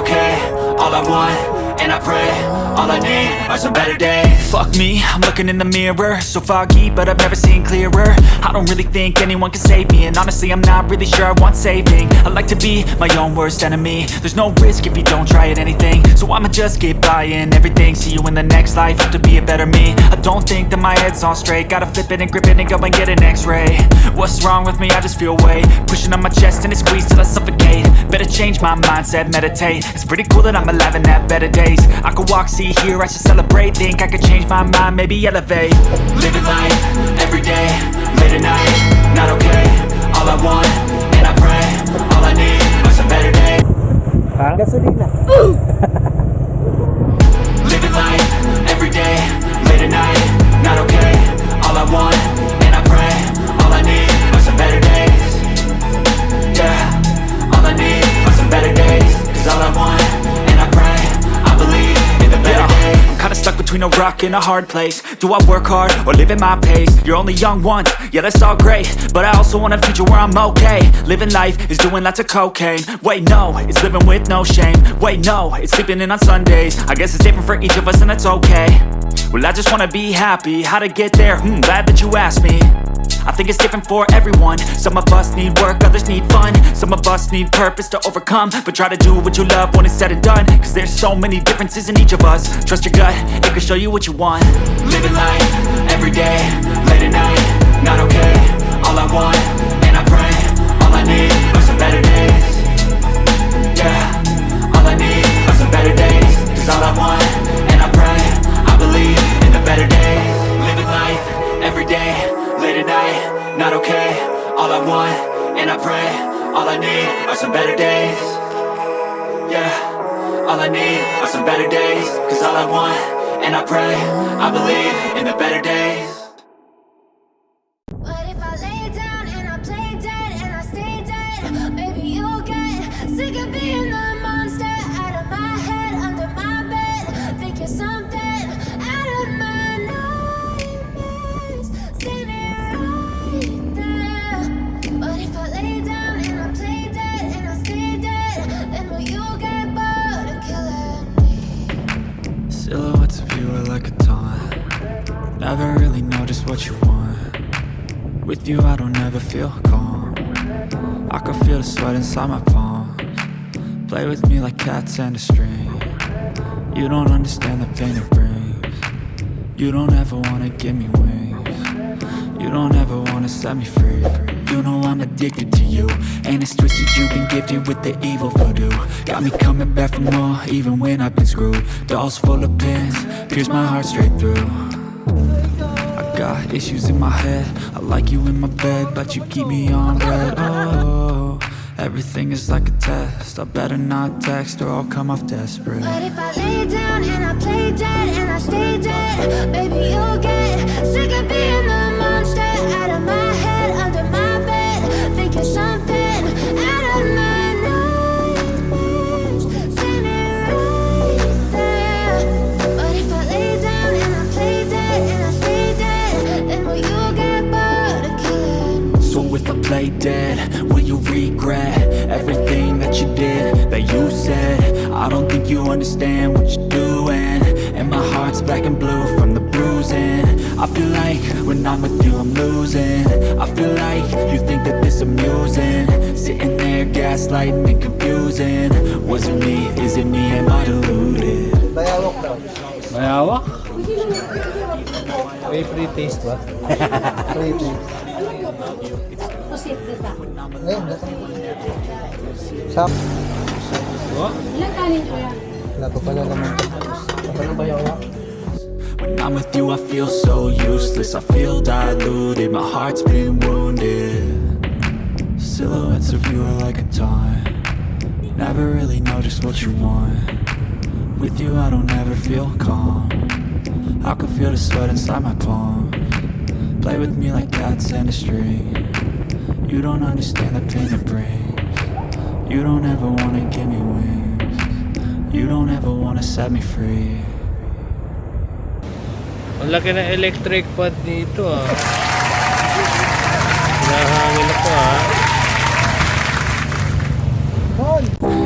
okay. All I want, and I pray, all I need are some better days. Fuck me, I'm looking in the mirror, so foggy, but I've never seen clearer. I don't really think anyone can save me, and honestly I'm not really sure I want saving. I like to be my own worst enemy. There's no risk if you don't try at anything, so I'ma just get buying everything. See you in the next life, have to be a better me. I don't think that my head's on straight, gotta flip it and grip it and go and get an x-ray. What's wrong with me? I just feel weight pushing on my chest and it squeezes till I suffocate. Better change my mindset, meditate. It's pretty cool that I'm alive and have better days. I could walk, see, hear, I should celebrate. Think I could change my mind, maybe elevate. Living life, everyday, late at night, not okay. All I want, and I pray, all I need are some better days. Gasolina. Living life, everyday, late at night, not okay. All I want, and I pray, all I need are some better days. Yeah, all I need are some better days. Cause all I want, and I pray, I believe in the better days. I'm kinda stuck between a rock and a hard place. Do I work hard or live at my pace? You're only young once, yeah that's all great, but I also want a future where I'm okay. Living life is doing lots of cocaine. Wait no, it's living with no shame. Wait no, it's sleeping in on Sundays. I guess it's different for each of us and that's okay. Well I just wanna be happy, how to get there? Glad that you asked me. I think it's different for everyone. Some of us need work, others need fun. Some of us need purpose to overcome. But try to do what you love when it's said and done. Cause there's so many differences in each of us. Trust your gut, it can show you what you want. Living life, everyday, late at night, not okay. All I want, and I pray, all I need are some better days. Yeah, all I need are some better days. Cause all I want, and I pray, I believe in the better days. Living life, everyday, late at night, not okay. All I want, and I pray, all I need are some better days. Yeah, all I need are some better days. Cause all I want, and I pray, I believe in the better days. But if I lay down and I play dead and I stay dead, maybe you'll get sick of being the monster out of my head, under my bed. Think you're something out of my nightmares, standing right there. But if I lay down and I play dead and I stay dead, then will you get bored of killing me? Silhouettes of you are like a taunt. Never really know just what you want. With you I don't ever feel calm. I can feel the sweat inside my palms. Play with me like cats and a string. You don't understand the pain it brings. You don't ever wanna give me wings. You don't ever wanna set me free. You know I'm addicted to you, and it's twisted you've been gifted with the evil voodoo. Got me coming back for more even when I've been screwed. Dolls full of pins, pierce my heart straight through. Got issues in my head, I like you in my bed, but you keep me on red. Oh, everything is like a test. I better not text or I'll come off desperate. But if I lay down and I play dead and I stay dead, maybe you'll get sick of being the monster out of my head, under my bed. Think you're something out of my nightmares, standing right there. But if I lay down and I play dead and I stay dead, then will you get bored of killing me? So if I play dead, will you regret everything that you did, that you said? I don't think you understand what you're doing, and my heart's black and blue from the bruising. I feel like when I'm with you I'm losing. I feel like you think that this amusing, sitting there gaslighting and confusing. Was it me? Is it me? Am I deluded? Bayawak daw. Mayawak? May free taste ba? Free taste. Ngayon, Sa Ilang kanin ko yan? wala pa pala naman. Ano bayawak? When I'm with you I feel so useless. I feel diluted, my heart's been wounded. Silhouettes of you are like a taunt. Never really know just what you want. With you I don't ever feel calm. I can feel the sweat inside my palms. Play with me like cats and a string. You don't understand the pain it brings. You don't ever wanna give me wings. You don't ever wanna set me free. Ang laki ng electric pad dito ah. Nahangin ako ah.